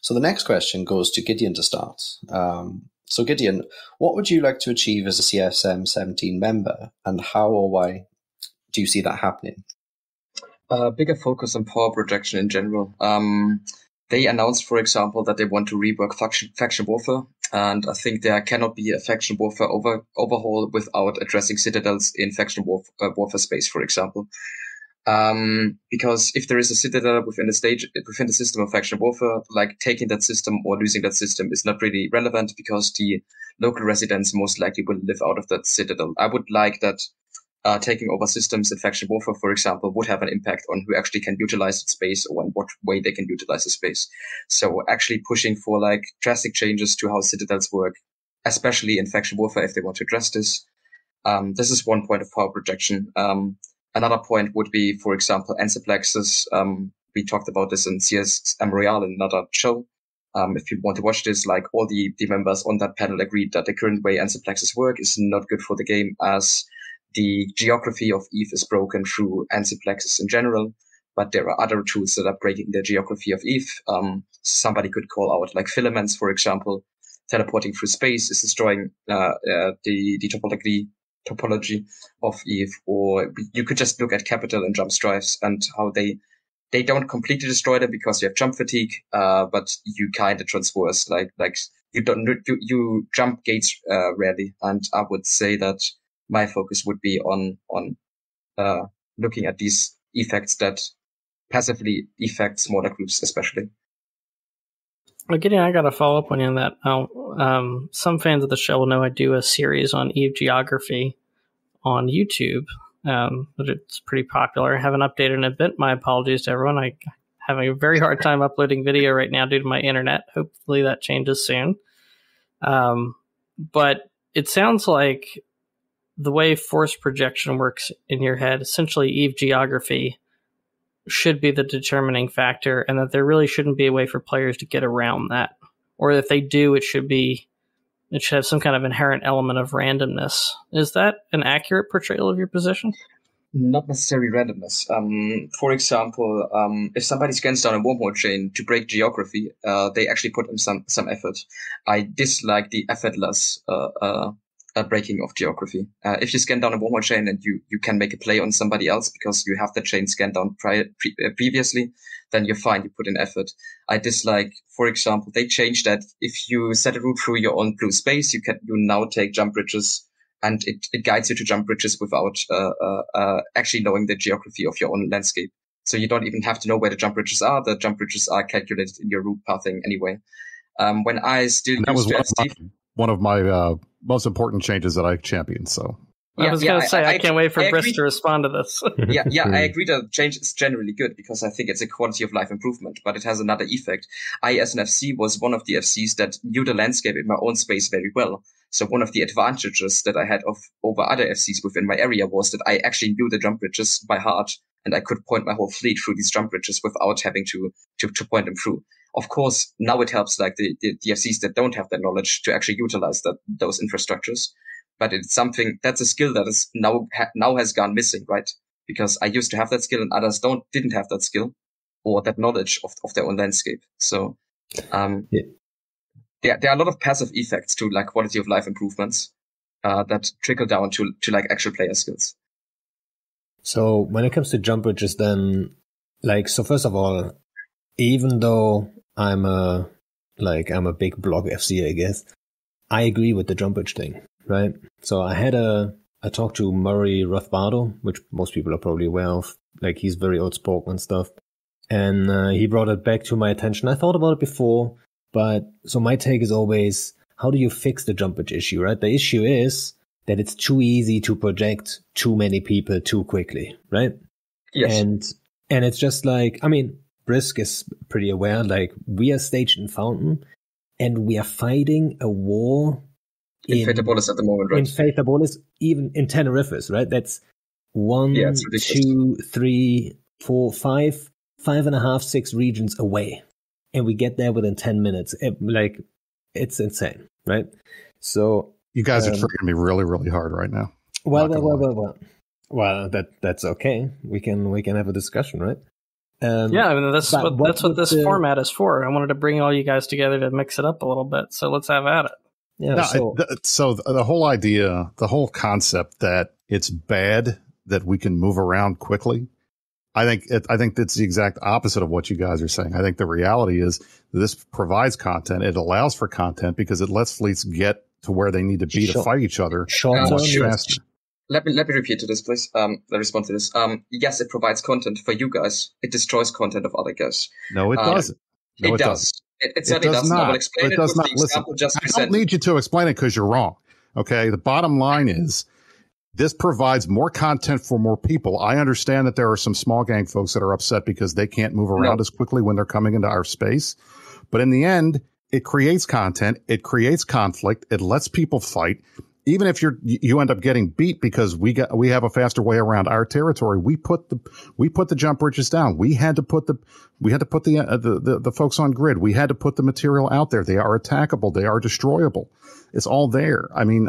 So the next question goes to Gideon to start. So Gideon, what would you like to achieve as a CSM17 member, and how or why do you see that happening? Bigger focus on power projection in general. They announced, for example, that they want to rework faction warfare, and I think there cannot be a faction warfare overhaul without addressing citadels in faction warfare space, for example. Because if there is a citadel within the system of faction warfare, like taking that system or losing that system is not really relevant because the local residents most likely will live out of that citadel. I would like that taking over systems in faction warfare, for example, would have an impact on who actually can utilize the space or in what way they can utilize the space. So actually pushing for like drastic changes to how citadels work, especially in faction warfare, if they want to address this. This is one point of power projection. Another point would be, for example, antiplexes. We talked about this in CSM Royale in another show. If you want to watch this, like all the members on that panel agreed that the current way antiplexes work is not good for the game, as the geography of EVE is broken through antiplexes in general, but there are other tools that are breaking the geography of EVE. Somebody could call out like filaments, for example. Teleporting through space is destroying the topology of EVE, or you could just look at capital and jump strives and how they don't completely destroy them because you have jump fatigue, but you kind of transverse, like you jump gates rarely. And I would say that my focus would be on looking at these effects that passively affect smaller groups, especially. Well, Gideon, I got a follow-up on you on that. Some fans of the show will know I do a series on EVE geography on YouTube, but it's pretty popular. I haven't updated in a bit. My apologies to everyone. I'm having a very hard time uploading video right now due to my internet. Hopefully that changes soon. But it sounds like the way force projection works in your head, essentially EVE geography should be the determining factor, and that there really shouldn't be a way for players to get around that. Or if they do, it should have some kind of inherent element of randomness. Is that an accurate portrayal of your position? Not necessarily randomness. For example, if somebody scans down a wormhole chain to break geography, they actually put in some effort. I dislike the effortless breaking of geography. If you scan down a wormhole chain and you can make a play on somebody else because you have the chain scanned down previously, then you're fine. You put in effort. I dislike, for example, they changed that if you set a route through your own blue space, you now take jump bridges, and it guides you to jump bridges without actually knowing the geography of your own landscape. So you don't even have to know where the jump bridges are. The jump bridges are calculated in your route pathing anyway. When I still used one of my most important changes that I championed. So I was going to say, I can't wait for Brisc to respond to this. I agree that change is generally good because I think it's a quality of life improvement, but it has another effect. I, as an FC, was one of the FCs that knew the landscape in my own space very well. So one of the advantages that I had over other FCs within my area was that I actually knew the jump bridges by heart, and I could point my whole fleet through these jump bridges without having to point them through. Of course, now it helps like the FCs that don't have that knowledge to actually utilize those infrastructures. But it's something that's a skill that is now has gone missing, right? Because I used to have that skill and others didn't have that skill or that knowledge of their own landscape. So, there are a lot of passive effects to like quality of life improvements that trickle down to like actual player skills. So when it comes to jump bridges, then so first of all, even though I'm a big blog FC, I guess, I agree with the jump bridge thing, right? So I talked to Murray Rothbardo, which most people are probably aware of. Like, he's very outspoken and stuff. And he brought it back to my attention. I thought about it before, but so my take is always, how do you fix the jump bridge issue, right? The issue is that it's too easy to project too many people too quickly, right? Yes. And it's just like, I mean, Brisc is pretty aware, like, we are staged in Fountain, and we are fighting a war in Fatabolis at the moment, right? In Fatabolis, even in Tenerife's, right? That's 1, 2, 3, 4, 5, 5.5, 6 regions away. And we get there within 10 minutes. It's insane, right? So you guys are triggering me really, really hard right now. Well, that's okay. We can have a discussion, right? Yeah, I mean, that's what this format is for. I wanted to bring all you guys together to mix it up a little bit. So let's have at it. Yeah. No, so the whole idea, the whole concept that it's bad that we can move around quickly, I think that's the exact opposite of what you guys are saying. I think the reality is this provides content. It allows for content because it lets fleets get to where they need to be to fight each other much faster. Let me repeat to this, please. The response to this. Yes, it provides content for you guys. It destroys content of other guys. No, it doesn't. No, it does. It certainly does not. I will explain it with the example just presented. I don't need you to explain it because you're wrong. Okay. The bottom line is this provides more content for more people. I understand that there are some small gang folks that are upset because they can't move around as quickly when they're coming into our space. But in the end, it creates content. It creates conflict. It lets people fight. Even if you end up getting beat because we have a faster way around our territory, we put the jump bridges down. We had to put the folks on grid. We had to put the material out there. They are attackable. They are destroyable. It's all there. I mean,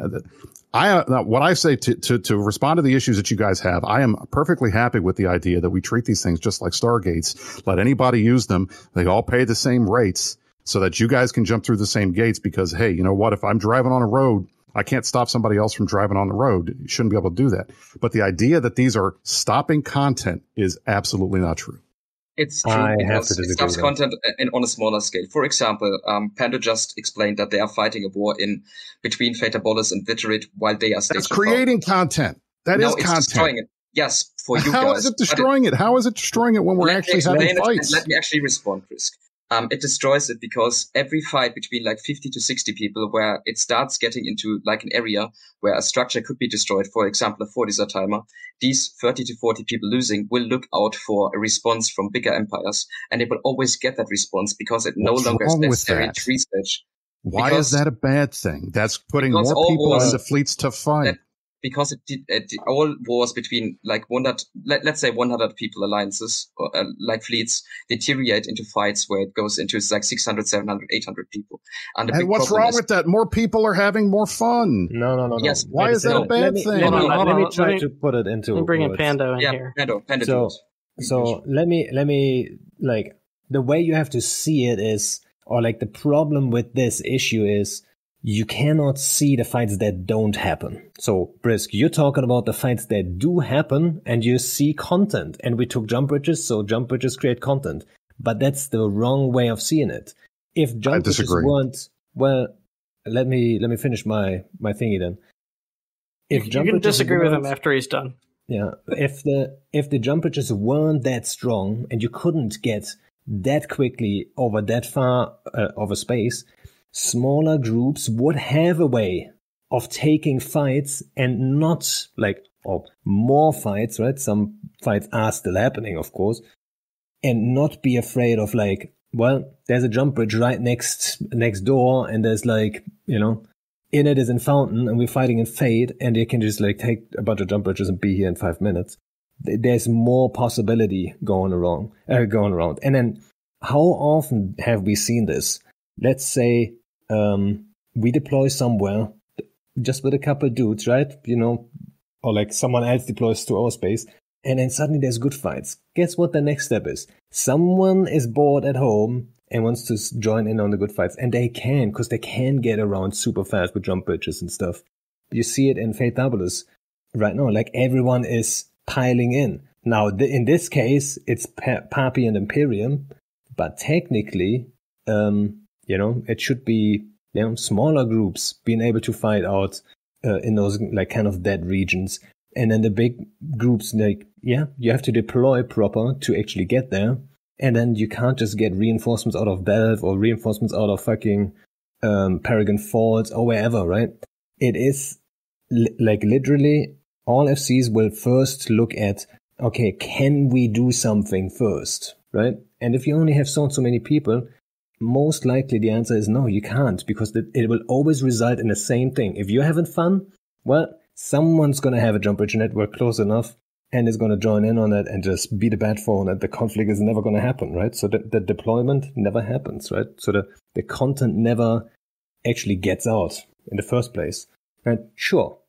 what I say to respond to the issues that you guys have, I am perfectly happy with the idea that we treat these things just like Stargates. Let anybody use them. They all pay the same rates so that you guys can jump through the same gates because, hey, you know what? If I'm driving on a road, I can't stop somebody else from driving on the road. You shouldn't be able to do that. But the idea that these are stopping content is absolutely not true. It's true because it stops content on a smaller scale. For example, Pando just explained that they are fighting a war in between Fatabolis and Viterate while they are stationed. That's creating content. That is content. Destroying it. Yes, for you guys. How is it destroying it? How is it destroying it when we're actually having fights? Let me actually respond, Brisc. It destroys it because every fight between like 50 to 60 people where it starts getting into like an area where a structure could be destroyed, for example, a 40 timer, these 30 to 40 people losing will look out for a response from bigger empires, and they will always get that response because it no longer is necessary to research. Why is that a bad thing? That's putting more people into fleets to fight. Because all wars between like let's say 100 people alliances or like fleets deteriorate into fights where it goes into like 600, 700, 800 people. And what's wrong with that? More people are having more fun. No. Yes. Why is that a bad thing? Let me try to put it into. I'm bringing Pando in here. Pando. So let me like the way you have to see it is, or like the problem with this issue is, you cannot see the fights that don't happen. So, Brisc, you're talking about the fights that do happen and you see content. And we took jump bridges, so jump bridges create content. But that's the wrong way of seeing it. If jump bridges weren't, well, let me finish my thingy then. If you can disagree with him after he's done. Yeah. If the jump bridges weren't that strong and you couldn't get that quickly over that far of a space, smaller groups would have a way of taking fights and not more fights, right? Some fights are still happening, of course, and not be afraid of there's a jump bridge right next door, and there's in it is in Fountain, and we're fighting in Fade, and they can just take a bunch of jump bridges and be here in 5 minutes. There's more possibility going around. And then how often have we seen this? Let's say we deploy somewhere just with a couple dudes, right? Or someone else deploys to our space, and then suddenly there's good fights. Guess what the next step is? Someone is bored at home and wants to join in on the good fights, and they can, because they can get around super fast with jump bridges and stuff. You see it in Fatabolis right now, everyone is piling in. Now, in this case, it's Papi and Imperium, but technically, it should be, smaller groups being able to fight out in those kind of dead regions. And then the big groups, you have to deploy proper to actually get there. And then you can't just get reinforcements out of Delve or reinforcements out of fucking Paragon Falls or wherever, right? It is literally all FCs will first look at, okay, can we do something first, right? And if you only have so many people, most likely the answer is no, you can't, because it will always result in the same thing. If you're having fun, well, someone's going to have a jump bridge network close enough and is going to join in on it and just be the bad phone, and the conflict is never going to happen, right? So the deployment never happens, right? So the content never actually gets out in the first place. And sure,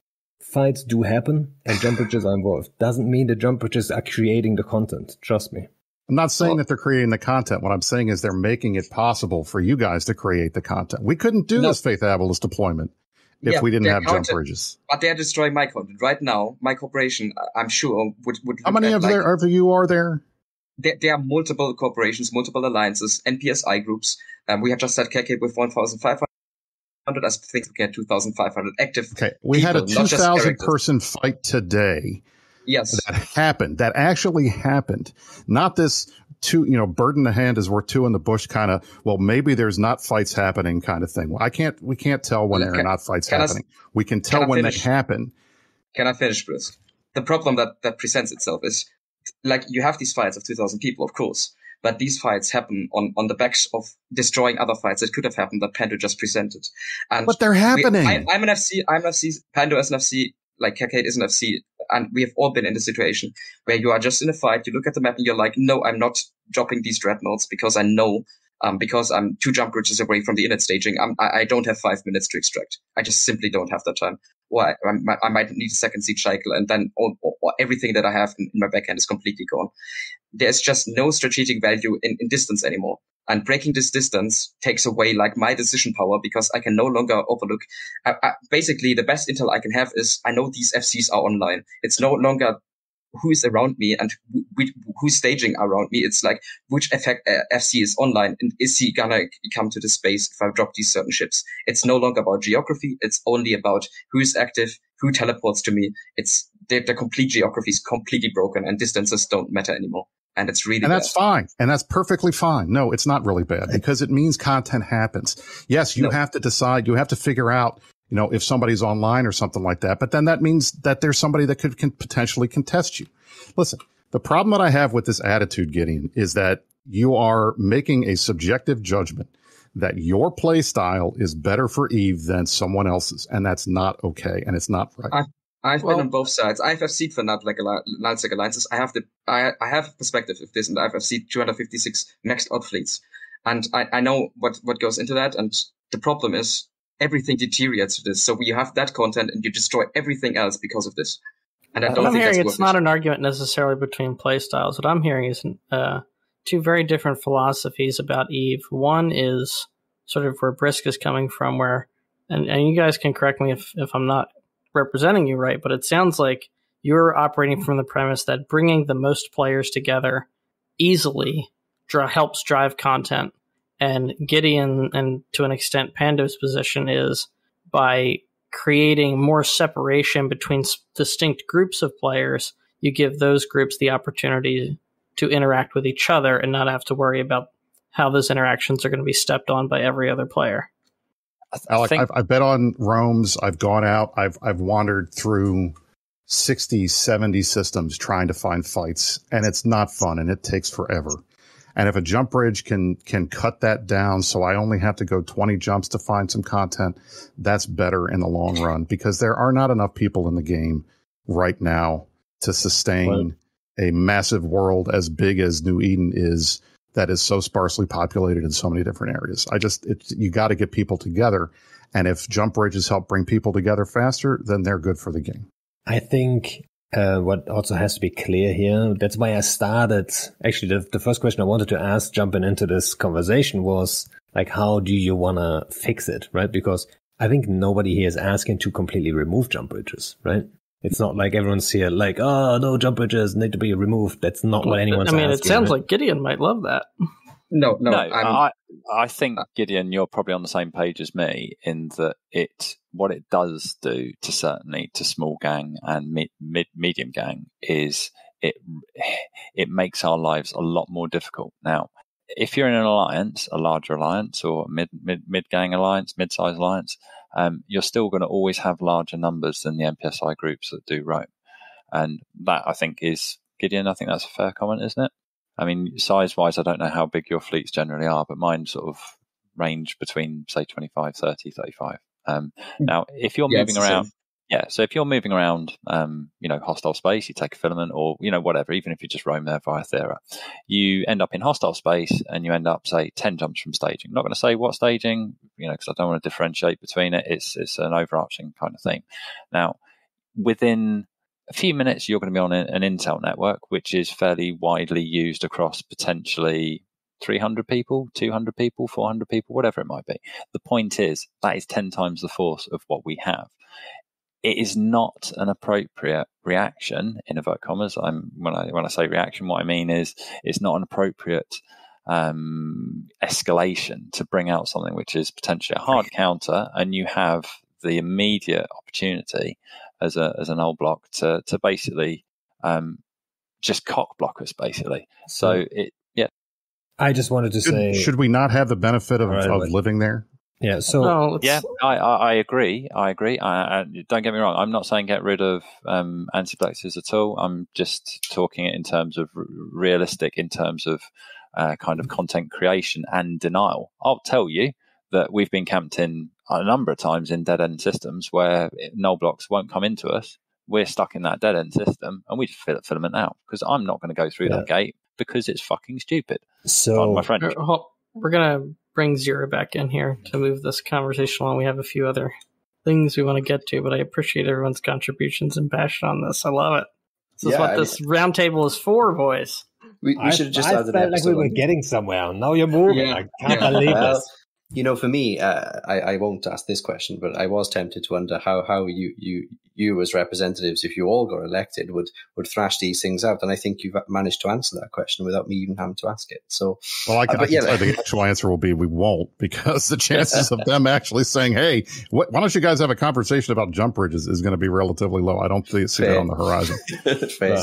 fights do happen and jump bridges are involved. Doesn't mean the jump bridges are creating the content. Trust me. I'm not saying that they're creating the content. What I'm saying is they're making it possible for you guys to create the content. We couldn't do this Faith Abolist deployment if we didn't have jump bridges. But they're destroying my content right now. My corporation, I'm sure, would. How many of you are there? There are multiple corporations, multiple alliances, NPSI groups. We have just had KK with 1,500. I think we had 2,500 active. Okay, we had a 2,000 person fight today. Yes, that happened. That actually happened. Not this bird in the hand is worth two in the bush kind of. Well, maybe there's not fights happening kind of thing. We can't tell when there are not fights happening. We can tell when they happen. Can I finish, Brisc? The problem that presents itself is, like, you have these fights of 2,000 people, of course, but these fights happen on the backs of destroying other fights that could have happened that Pando just presented. But they're happening. I'm an FC. Pando is an FC. Like Kakade is an FC. And we have all been in the situation where you are just in a fight. You look at the map and you're like, no, I'm not dropping these dreadnoughts because I know, because I'm 2 jump bridges away from the init staging. I don't have 5 minutes to extract. I just simply don't have that time. Or I might need a second siege cycle, and then or everything that I have in my backhand is completely gone. There's just no strategic value in distance anymore. And breaking this distance takes away like my decision power because I can no longer overlook. Basically, the best intel I can have is I know these FCs are online. It's no longer who is around me and who's staging around me. It's like which FC is online and is he gonna come to the space if I drop these certain ships. It's no longer about geography. It's only about who is active, who teleports to me. It's the complete geography is completely broken and distances don't matter anymore. And it's really bad. That's fine. And that's perfectly fine. No, it's not really bad because it means content happens. Yes, you have to decide, you have to figure out, if somebody's online or something like that. But then that means that there's somebody that can potentially contest you. Listen, the problem that I have with this attitude, Gideon, is that you are making a subjective judgment that your play style is better for Eve than someone else's. And that's not okay. And it's not right. I've been on both sides. I've FC'd for Nullsec alliances. I have a perspective of this, and I've FC'd 256 maxed out fleets. And I know what goes into that. And the problem is everything deteriorates with this. So you have that content and you destroy everything else because of this. And I don't think that's worth it. It's not an argument necessarily between playstyles. What I'm hearing is 2 very different philosophies about Eve. One is sort of where Brisc is coming from, where, and you guys can correct me if I'm not representing you right, but it sounds like you're operating from the premise that bringing the most players together easily helps drive content. And Gideon, and to an extent Pando's position, is by creating more separation between distinct groups of players, you give those groups the opportunity to interact with each other and not have to worry about how those interactions are going to be stepped on by every other player. Alec, I've bet on roams. I've gone out. I've wandered through 60, 70 systems trying to find fights, and it's not fun, and it takes forever. And if a jump bridge can cut that down so I only have to go 20 jumps to find some content, that's better in the long run because there are not enough people in the game right now to sustain a massive world as big as New Eden is that is so sparsely populated in so many different areas. You got to get people together. And if jump bridges help bring people together faster, then they're good for the game. I think what also has to be clear here, that's why I started, actually the first question I wanted to ask jumping into this conversation was, like, how do you want to fix it, right? Because I think nobody here is asking to completely remove jump bridges, right? It's not like everyone's here like, oh, no, jump bridges need to be removed. That's not what anyone's asking. It sounds like Gideon might love that. No. I think, Gideon, you're probably on the same page as me in that what it does do to small gang and medium gang is it makes our lives a lot more difficult. Now, if you're in an alliance, a larger alliance or mid gang alliance, mid-size alliance, you're still going to always have larger numbers than the NPSI groups that do roam. And that, I think, is, Gideon, I think that's a fair comment, isn't it? I mean, size-wise, I don't know how big your fleets generally are, but mine sort of range between, say, 25, 30, 35. Now, if you're moving around... Yeah, so if you're moving around, hostile space, you take a filament or, whatever, even if you just roam there via Thera, you end up in hostile space and you end up, say, 10 jumps from staging. I'm not going to say what staging, because I don't want to differentiate between it. It's an overarching kind of thing. Now, within a few minutes, you're going to be on an Intel network, which is fairly widely used across potentially 300 people, 200 people, 400 people, whatever it might be. The point is that is 10 times the force of what we have. It is not an appropriate reaction, in inverted commas. When I say reaction, what I mean is it's not an appropriate escalation to bring out something which is potentially a hard counter, and you have the immediate opportunity as an old block to basically just cock block us, basically. So I just wanted to say, should we not have the benefit of living there? Yeah. So I agree. Don't get me wrong. I'm not saying get rid of antiplexes at all. I'm just talking in terms of realistic, in terms of kind of content creation and denial. I'll tell you that we've been camped in a number of times in dead end systems where null blocks won't come into us. We're stuck in that dead end system, and we just filament out because I'm not going to go through that gate because it's fucking stupid. So my friend, we're gonna bring Zero back in here to move this conversation along. We have a few other things we want to get to, but I appreciate everyone's contributions and passion on this. I love it. This is what this roundtable is for, boys. We should have just I added felt like we were getting somewhere. Now you're moving. I can't believe this. You know, for me, I won't ask this question, but I was tempted to wonder how you as representatives, if you all got elected, would thrash these things out. And I think you've managed to answer that question without me even having to ask it. So, well, I can tell the actual answer will be we won't, because the chances of them actually saying, hey, why don't you guys have a conversation about jump bridges is going to be relatively low. I don't see that on the horizon. Fair.